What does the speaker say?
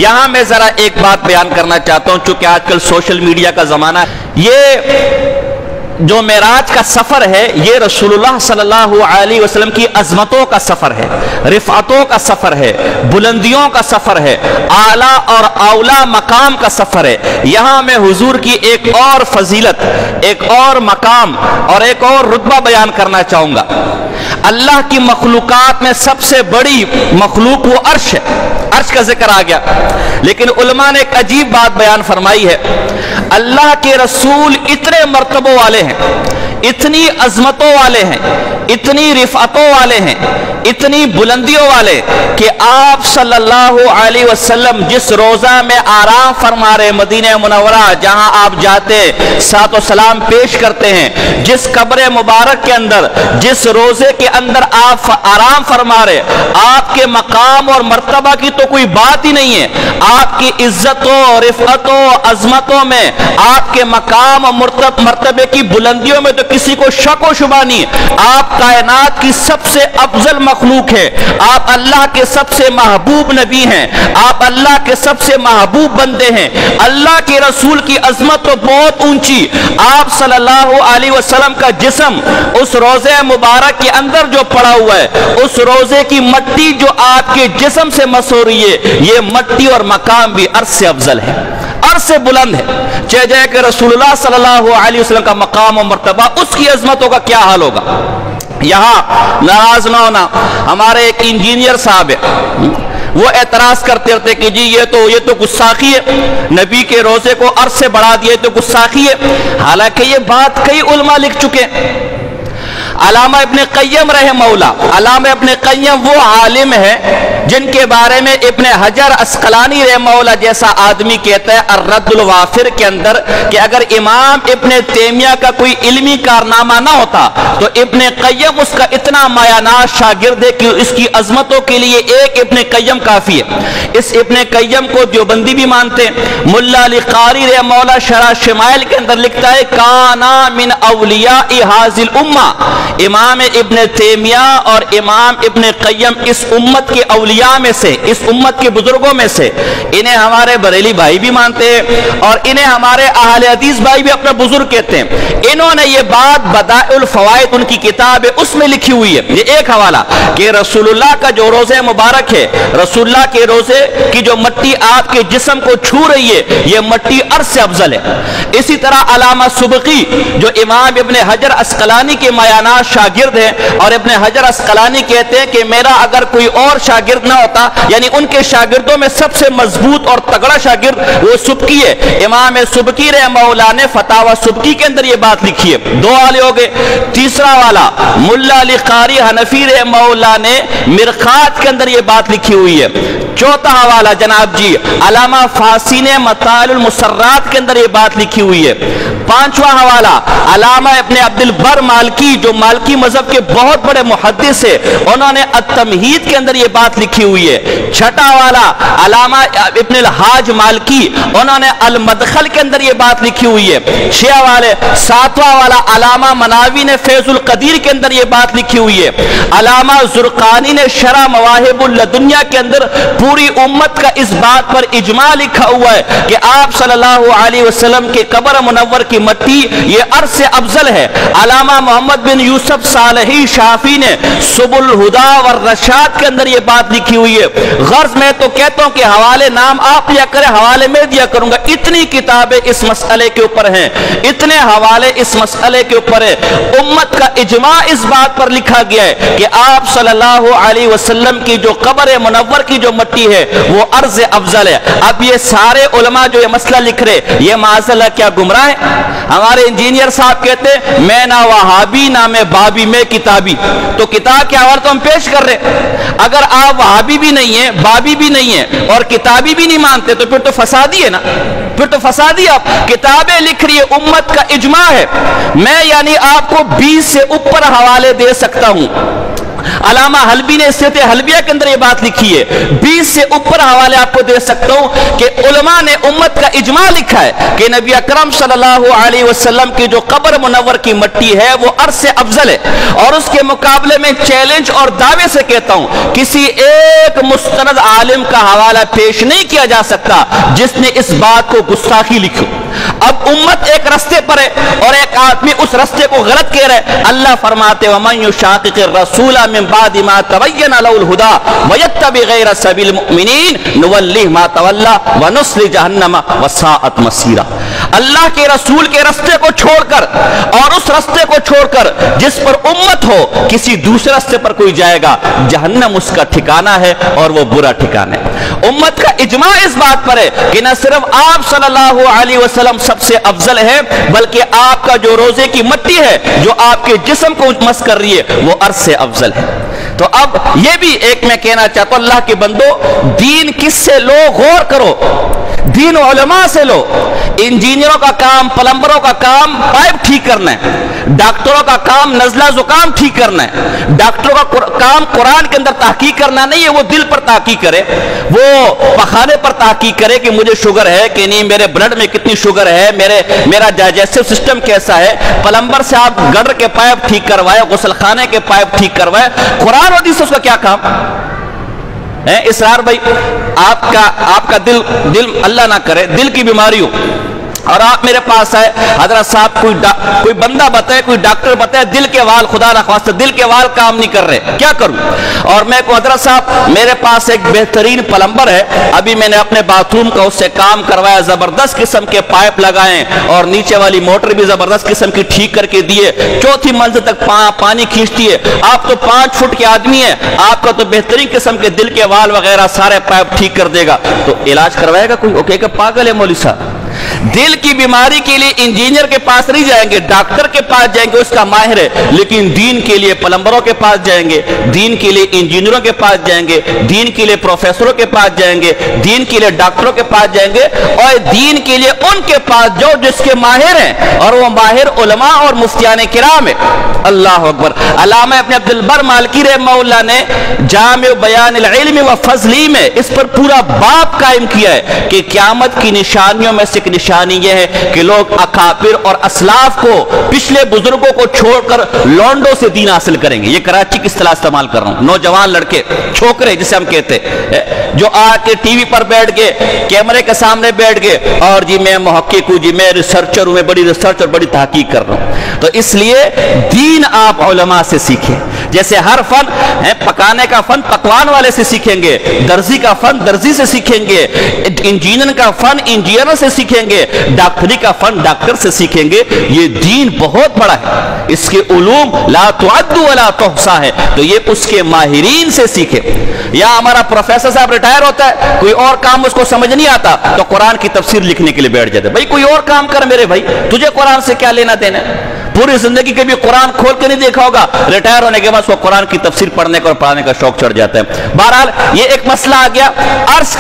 یہاں میں ذرا ایک بات بیان کرنا چاہتا ہوں، چونکہ آج کل سوشل میڈیا کا زمانہ ہے۔ یہ جو معراج کا سفر ہے یہ رسول اللہ صلی اللہ علیہ وسلم کی عظمتوں کا سفر ہے، رفعتوں کا سفر ہے، بلندیوں کا سفر ہے، اعلیٰ اور اولا مقام کا سفر ہے۔ یہاں میں حضور کی ایک اور فضیلت، ایک اور مقام اور ایک اور رتبہ بیان کرنا چاہوں گا۔ اللہ کی مخلوقات میں سب سے بڑی مخلوق وہ عرش ہے، عرش کا ذکر آ گیا، لیکن علماء نے ایک عجیب بات بیان فرمائی ہے۔ اللہ کے رسول اتنے مرتبوں والے ہیں، اتنی عظمتوں والے ہیں، اتنی رفعتوں والے ہیں، اتنی بلندیوں والے کہ آپ صلی اللہ علیہ وسلم جس روزہ میں آرام فرما رہے مدینہ منورہ، جہاں آپ جاتے صلوات و سلام پیش کرتے ہیں، جس قبر مبارک کے اندر، جس روزے کے اندر آپ آرام فرما رہے، آپ کے مقام اور مرتبہ کی تو کوئی بات ہی نہیں ہے۔ آپ کی عزتوں، رفعتوں، عظمتوں میں، آپ کے مقام اور مرتبے کی بلندیوں میں تو کسی کو شک و شبہ نہیں ہے۔ آپ کائنات کی سب سے افضل مخلوق ہے، آپ اللہ کے سب سے محبوب نبی ہیں، آپ اللہ کے سب سے محبوب بندے ہیں۔ اللہ کے رسول کی عظمت تو بہت اونچی، آپ صلی اللہ علیہ وسلم کا جسم اس روزے مبارک کے اندر جو پڑا ہوا ہے، اس روزے کی مٹی جو آپ کے جسم سے مس ہو رہی ہے، یہ مٹی اور مقام بھی عرش سے افضل ہے، عرش سے بلند ہے۔ جے کہ رسول اللہ صلی اللہ علیہ وسلم کا مقام و مرتبہ، اس کی عظمتوں کا کیا حال ہوگا۔ یہاں ناراض نہ ہونا، ہمارے ایک انجینئر صاحب ہے، وہ اعتراض کرتے رہتے کہ جی یہ تو گستاخی ہے، نبی کے روزے کو عرش سے بڑھا دیا تو گستاخی ہے۔ حالانکہ یہ بات کئی علماء لکھ چکے ہیں۔ علامہ ابن قیم رحمہ اللہ، علامہ ابن قیم وہ عالم ہے جن کے بارے میں ابن حجر عسقلانی رحمہ اللہ جیسا آدمی کہتا ہے الرد الوافر کے اندر کہ اگر امام ابن تیمیہ کا کوئی علمی کارنامہ نہ ہوتا تو ابن قیم اس کا اتنا مایہ ناز شاگرد ہے کہ اس کی عظمتوں کے لیے ایک ابن قیم کافی ہے۔ اس ابن قیم کو دیوبندی بھی مانتے ہیں۔ ملا علی قاری رحمہ اللہ شرح شمائل کے اندر لکھتا ہے کانا من اولیاء ھذی الامہ، امام ابن تیمیہ اور امام ابن قیم اس امت کے اولیاء میں سے، اس امت کے بزرگوں میں سے، انہیں ہمارے بریلی بھائی بھی مانتے ہیں اور انہیں ہمارے اہل حدیث بھائی بھی اپنا بزرگ کہتے ہیں۔ انہوں نے یہ بات بدائع الفوائد ان کی کتاب ہے اس میں لکھی ہوئی ہے۔ یہ ایک حوالہ کہ رسول اللہ کا جو روزے مبارک ہے، رسول اللہ کے روزے کی جو مٹی آپ کے جسم کو چھو رہی ہے، یہ مٹی عرش سے افضل ہے۔ اسی طرح علامہ سبکی جو امام ابن حجر عسقلانی کے مایہ ناز شاگرد ہیں، اور ابن حجر عسقلانی کہتے ہیں کہ میرا اگر کوئی اور شاگرد نہ ہوتا، یعنی ان کے شاگردوں میں سب سے مضبوط اور تگڑا شاگرد وہ سبکی ہے۔ امام سبکی رحمہ اللہ نے فتاوی سبکی کے اندر یہ بات لکھی ہے۔ دو والے ہو گئے۔ تیسرا والا ملا علی قاری حنفی رحمہ اللہ نے مرقات کے اندر یہ بات لکھی ہوئی ہے۔ چوتھا حوالہ جناب جی علامہ فاسی نے مطالع المسرات کے اندر یہ بات لکھی ہوئی ہے۔ پانچواں حوالہ علامہ ابن عبد البر مالکی جو مالکی مذہب کے بہت بڑے محدث ہیں، انہوں نے التمہید کے اندر یہ بات لکھی ہوئی ہے۔ چھٹا والا علامہ ابن الحاج مالکی، انہوں نے المدخل کے اندر یہ بات لکھی ہوئی ہے۔ چھٹا والے ساتواں والا علامہ مناوی نے فیض القدیر کے اندر یہ بات لکھی ہوئی ہے۔ علامہ زرقانی نے شرح مواہب اللدنیہ کے اندر پوری امت کا اس بات پر اجماع لکھا ہوا ہے کہ آپ صلی اللہ علیہ وسلم کے قبر منور کی مٹی یہ عرش سے افضل ہے۔ علامہ محمد بن یوسف صالحی شافی نے سبل الہدا والرشاد کے اندر یہ بات لکھی ہوئی ہے۔ غرض میں تو کہتا ہوں کہ حوالے نام آپ لیا کریں، حوالے میں دیا کروں گا۔ اتنی کتابیں اس مسئلے کے اوپر ہیں، اتنے حوالے اس مسئلے کے اوپر ہے۔ امت کا اجماع اس بات پر لکھا گیا ہے کہ آپ صلی اللہ علیہ وسلم کی جو قبر منور کی جو مٹی ہے وہ عرض افضل ہے۔ اب یہ سارے علماء جو یہ مسئلہ لکھ رہے، یہ معاذاللہ کیا گمراہ ہے؟ ہمارے انجینئر صاحب کہتے ہیں میں نہ وہابی نہ میں بابی میں کتابی، تو کتاب کے حوالے تو ہم پیش کر رہے۔ اگر آپ وہابی بھی نہیں ہیں، بابی بھی نہیں ہیں اور کتابی بھی نہیں مانتے تو پھر تو فسادی ہے نا، پھر تو فسادی۔ آپ کتابیں لکھ رہی ہے، امت کا اجماع ہے۔ میں یعنی آپ کو 20 سے اوپر حوالے دے سکتا ہوں علامہ حلبی نے سیرت حلبیہ کے اندر یہ بات لکھی ہے، 20 سے اوپر حوالے آپ کو دے سکتا ہوں کہ علماء نے امت کا اجماع لکھا ہے کہ نبی اکرم صلی اللہ علیہ وسلم کی جو قبر منور کی مٹی ہے وہ عرش سے افضل ہے، اور اس کے مقابلے میں چیلنج اور دعوے سے کہتا ہوں کسی ایک مستند عالم کا حوالہ پیش نہیں کیا جا سکتا جس نے اس بات کو گستاخی لکھی۔ اب امت ایک رستے پر ہے اور ایک آدمی اس رستے کو غلط کہہ رہے، اللہ فرماتے وَمَن يُشَاقِقِ الرَّسُولَ مِن بَعْدِ مَا تَبَيَّنَ لَهُ الْهُدَى وَيَتَّبِعْ غَيْرَ سَبِيلِ الْمُؤْمِنِينَ نُوَلِّهِ مَا تَوَلَّى وَنُصْلِهُ جَهَنَّمَ وَسَاءَتْ مَصِيرًا۔ اللہ کے رسول کے رستے کو چھوڑ کر اور اس رستے کو چھوڑ کر جس پر امت ہو کسی دوسرے رستے پر کوئی جائے گا، جہنم اس کا ٹھکانہ ہے اور وہ برا ٹھکانہ ہے۔ امت کا اجماع اس بات پر ہے کہ نہ صرف آپ صلی اللہ علیہ وسلم سب سے افضل ہے، بلکہ آپ کا جو روزے کی مٹی ہے جو آپ کے جسم کو مس کر رہی ہے وہ عرش سے افضل ہے۔ تو اب یہ بھی ایک میں کہنا چاہتا ہوں، اللہ کے بندو، دین کس سے لو؟ غور کرو، دین علماء سے لو۔ انجینئروں کا کام، پلمبروں کا کام پائپ ٹھیک کرنا ہے، ڈاکٹروں کا کام نزلہ زکام ٹھیک کرنا ہے، ڈاکٹروں کا کام قرآن کے اندر تحقیق کرنا نہیں ہے، وہ دل پر تحقیق کرے، وہ پخانے پر تحقیق کرے کہ مجھے شوگر ہے کہ نہیں، میرے بلڈ میں کتنی شوگر ہے، میرا ڈائجسٹو سسٹم کیسا ہے۔ پلمبر سے آپ گٹر کے پائپ ٹھیک کروائے، غسل خانے کے پائپ ٹھیک کروائے، قرآن حدیث سے اس کا کیا کام ہے؟ اسرار بھائی، آپ کا دل اللہ نہ کرے دل کی بیماری ہو اور آپ میرے پاس آئے، حضرت صاحب کوئی بندہ بتائے، کوئی ڈاکٹر بتائے دل کے وال، خدا نخواستہ دل کے وال کام نہیں کر رہے، کیا کروں؟ اور میں کو حضرت صاحب میرے پاس ایک بہترین پلمبر ہے، ابھی میں نے اپنے باتھ روم کا اس سے کام کروایا، زبردست قسم کے پائپ لگائے اور نیچے والی موٹر بھی زبردست قسم کی ٹھیک کر کے دیے، 4تھی منزل تک پانی کھینچتی ہے۔ آپ تو 5 فٹ کے آدمی ہیں، آپ کا تو بہترین قسم کے دل کے وال وغیرہ سارے پائپ ٹھیک کر دے گا، تو علاج کروائے گا کوئی؟ اوکے کہ پاگل ہے مولوی صاحب؟ دل کی بیماری کے لیے انجینئر کے پاس نہیں جائیں گے، ڈاکٹر کے پاس جائیں گے، اس کا ماہر ہے، لیکن دین کے لیے پلمبروں کے پاس جائیں گے، دین کے لیے انجینئروں کے پاس جائیں گے، دین کے لیے پروفیسروں کے پاس جائیں گے، دین کے لیے ڈاکٹروں کے پاس جائیں گے، اور دین کے لیے ان کے پاس جو جس کے ماہر ہیں، اور وہ ماہر علماء اور مفتیان کرام ہیں۔ اللہ اکبر۔ علامہ ابن عبد البر مالکی رحمہ اللہ نے جامع بیان العلم و فضلی میں اس پر پورا باب قائم کیا ہے کہ قیامت کی نشانیوں میں سے ایک نشانی یہ ہے کہ لوگ اکابر اور اسلاف کو، پچھلے بزرگوں کو چھوڑ کر لونڈوں سے دین حاصل کریں گے۔ یہ کراچی کی اصطلاح استعمال کر رہا ہوں، نوجوان لڑکے، چھوکرے جسے ہم کہتے ہیں، جو آ کے ٹی وی پر بیٹھ گئے، کیمرے کے سامنے بیٹھ گئے اور جی میں محقق ہوں، جی میں ریسرچر ہوں، میں بڑی ریسرچ اور بڑی تحقیق کر رہا ہوں۔ تو اس لیے دین آپ علماء سے سیکھیں، جیسے ہر فن ہے، پکانے کا فن پکوان والے سے سیکھیں گے، درزی کا فن درزی سے سیکھیں گے، انجینئر کا فن انجینئر سے سیکھیں گے، ڈاکٹری کا فن ڈاکٹر سے سیکھیں گے۔ یہ دین بہت بڑا ہے، اس کے علوم لا تعد ولا تحصى ہے، تو یہ اس کے ماہرین سے سیکھیں۔ یا ہمارا پروفیسر صاحب ریٹائر ہوتا ہے، کوئی اور کام اس کو سمجھ نہیں آتا تو قرآن کی تفسیر لکھنے کے لیے بیٹھ جاتے، بھائی کوئی اور کام کر میرے بھائی، تجھے قرآن سے کیا لینا دینا؟ پوری زندگی کبھی قرآن کھول کے نہیں دیکھا ہوگا، ریٹائر ہونے کے بعد وہ قرآن کی تفسیر پڑھنے کا اور پڑھانے کا شوق چڑھ جاتا ہے۔ بہرحال یہ ایک مسئلہ آ گیا، عرش